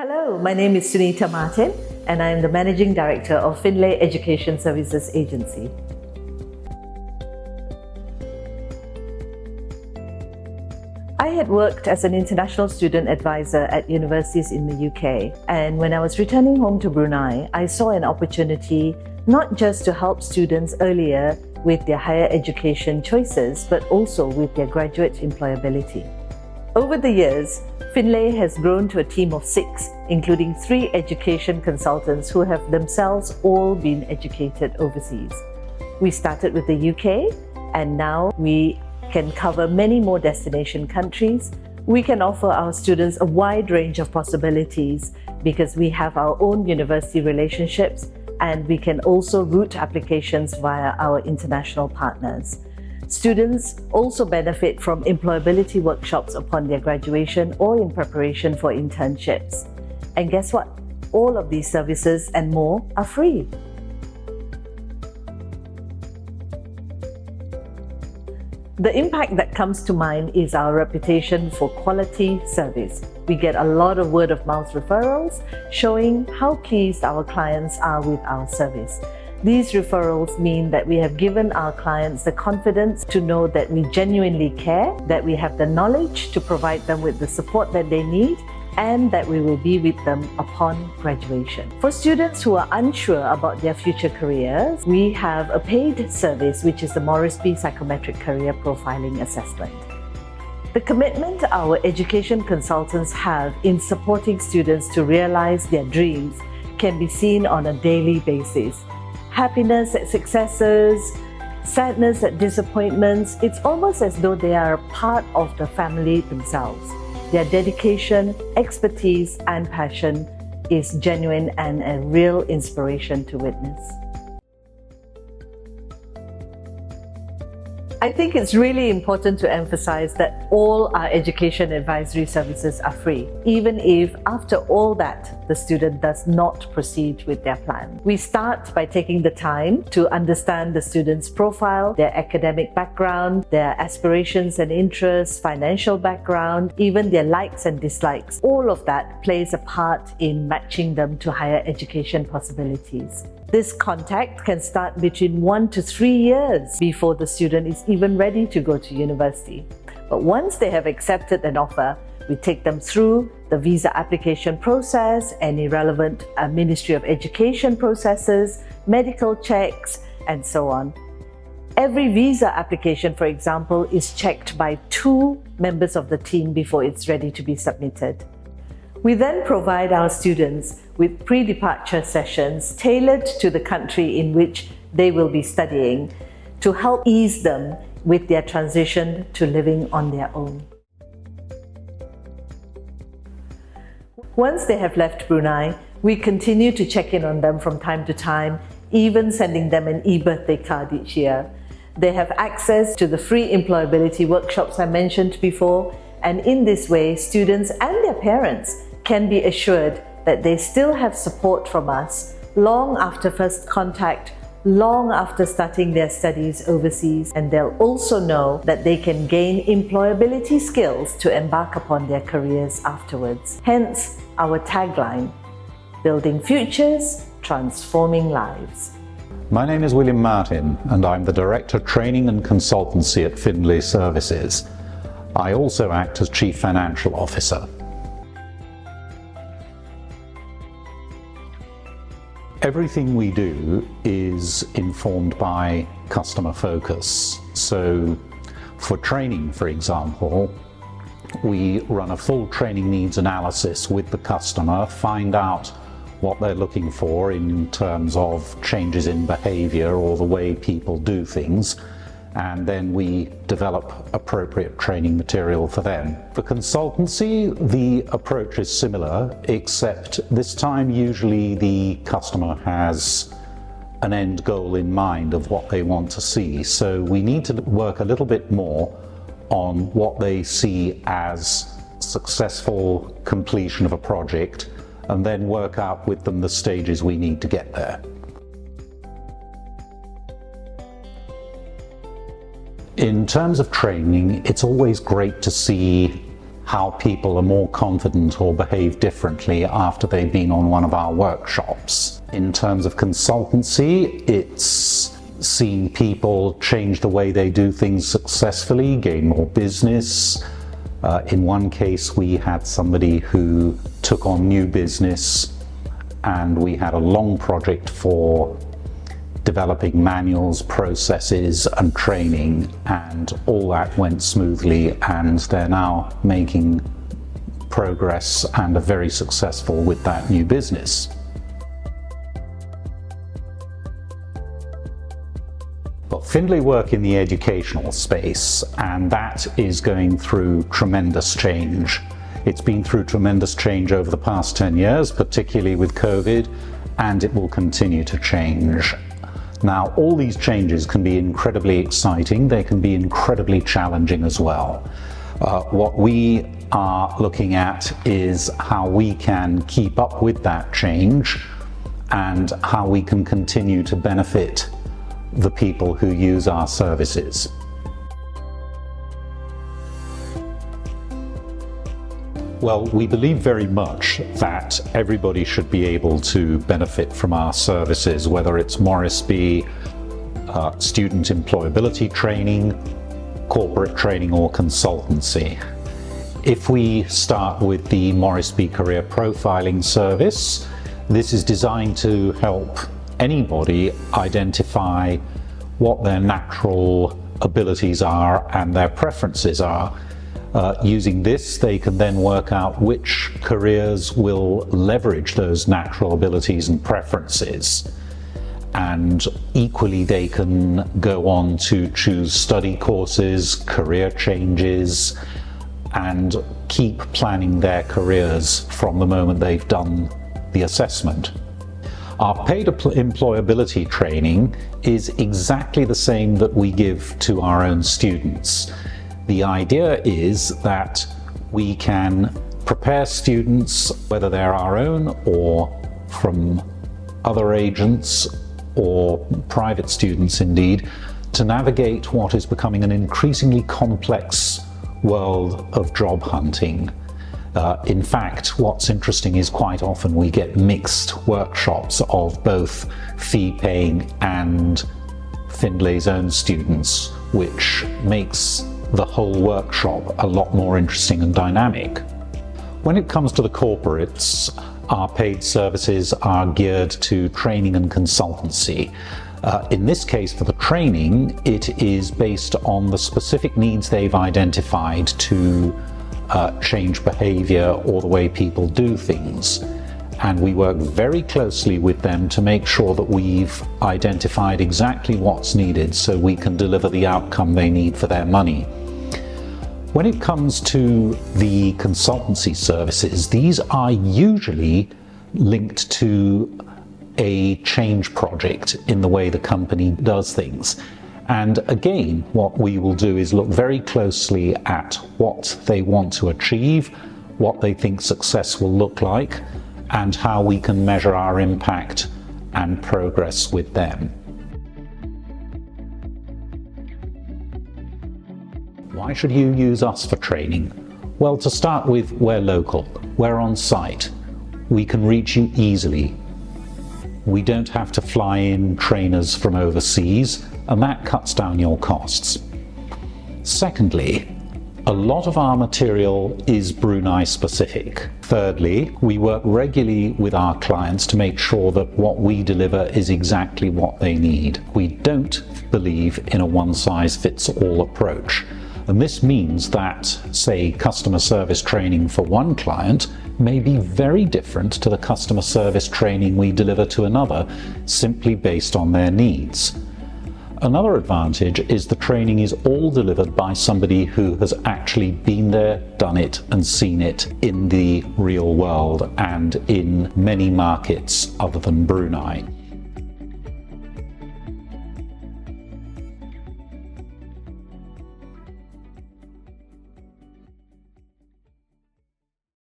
Hello, my name is Sunita Martin and I am the Managing Director of Findlay Education Services Agency. I had worked as an international student advisor at universities in the UK, and when I was returning home to Brunei, I saw an opportunity not just to help students earlier with their higher education choices, but also with their graduate employability. Over the years, Findlay has grown to a team of 6, including 3 education consultants who have themselves all been educated overseas. We started with the UK, and now we can cover many more destination countries. We can offer our students a wide range of possibilities because we have our own university relationships, and we can also route applications via our international partners. Students also benefit from employability workshops upon their graduation or in preparation for internships. And guess what? All of these services and more are free. The impact that comes to mind is our reputation for quality service. We get a lot of word-of-mouth referrals showing how pleased our clients are with our service. These referrals mean that we have given our clients the confidence to know that we genuinely care, that we have the knowledge to provide them with the support that they need, and that we will be with them upon graduation. For students who are unsure about their future careers, we have a paid service, which is the Moresby Psychometric Career Profiling Assessment. The commitment our education consultants have in supporting students to realize their dreams can be seen on a daily basis. Happiness at successes, sadness at disappointments, it's almost as though they are a part of the family themselves. Their dedication, expertise, and passion is genuine and a real inspiration to witness. I think it's really important to emphasize that all our education advisory services are free, even if after all that, the student does not proceed with their plan. We start by taking the time to understand the student's profile, their academic background, their aspirations and interests, financial background, even their likes and dislikes. All of that plays a part in matching them to higher education possibilities. This contact can start between 1 to 3 years before the student is even ready to go to university. But once they have accepted an offer, we take them through the visa application process, any relevant Ministry of Education processes, medical checks, and so on. Every visa application, for example, is checked by 2 members of the team before it's ready to be submitted. We then provide our students with pre-departure sessions tailored to the country in which they will be studying to help ease them with their transition to living on their own. Once they have left Brunei, we continue to check in on them from time to time, even sending them an e-birthday card each year. They have access to the free employability workshops I mentioned before, and in this way, students and their parents can be assured that they still have support from us long after first contact, long after starting their studies overseas, and they'll also know that they can gain employability skills to embark upon their careers afterwards. Hence our tagline, building futures, transforming lives. My name is William Martin and I'm the Director Training and Consultancy at Findlay Services. I also act as Chief Financial Officer. Everything we do is informed by customer focus. So for training, for example, we run a full training needs analysis with the customer, find out what they're looking for in terms of changes in behavior or the way people do things, and then we develop appropriate training material for them. For consultancy, the approach is similar, except this time usually the customer has an end goal in mind of what they want to see. So we need to work a little bit more on what they see as successful completion of a project, and then work out with them the stages we need to get there. In terms of training, it's always great to see how people are more confident or behave differently after they've been on one of our workshops. In terms of consultancy, it's seen people change the way they do things successfully, gain more business. In one case, we had somebody who took on new business, and we had a long project for developing manuals, processes, and training, and all that went smoothly, and they're now making progress and are very successful with that new business. But Findlay work in the educational space, and that is going through tremendous change. It's been through tremendous change over the past 10 years, particularly with COVID, and it will continue to change. Now, all these changes can be incredibly exciting. They can be incredibly challenging as well. What we are looking at is how we can keep up with that change and how we can continue to benefit the people who use our services. Well, we believe very much that everybody should be able to benefit from our services, whether it's Morrisby, student employability training, corporate training, or consultancy. If we start with the Morrisby Career Profiling Service, this is designed to help anybody identify what their natural abilities are and their preferences are. Using this, they can then work out which careers will leverage those natural abilities and preferences. And equally, they can go on to choose study courses, career changes, and keep planning their careers from the moment they've done the assessment. Our paid employability training is exactly the same that we give to our own students. The idea is that we can prepare students, whether they're our own or from other agents or private students indeed, to navigate what is becoming an increasingly complex world of job hunting. In fact, what's interesting is quite often we get mixed workshops of both fee-paying and Findlay's own students, which makes the whole workshop a lot more interesting and dynamic. When it comes to the corporates, our paid services are geared to training and consultancy. In this case, for the training, it is based on the specific needs they've identified to change behavior or the way people do things. And we work very closely with them to make sure that we've identified exactly what's needed so we can deliver the outcome they need for their money. When it comes to the consultancy services, these are usually linked to a change project in the way the company does things. And again, what we will do is look very closely at what they want to achieve, what they think success will look like, and how we can measure our impact and progress with them. Why should you use us for training? Well, to start with, we're local, we're on site, we can reach you easily. We don't have to fly in trainers from overseas, and that cuts down your costs. Secondly, a lot of our material is Brunei specific. Thirdly, we work regularly with our clients to make sure that what we deliver is exactly what they need. We don't believe in a one-size-fits-all approach. And this means that, say, customer service training for one client may be very different to the customer service training we deliver to another, simply based on their needs. Another advantage is the training is all delivered by somebody who has actually been there, done it, and seen it in the real world and in many markets other than Brunei.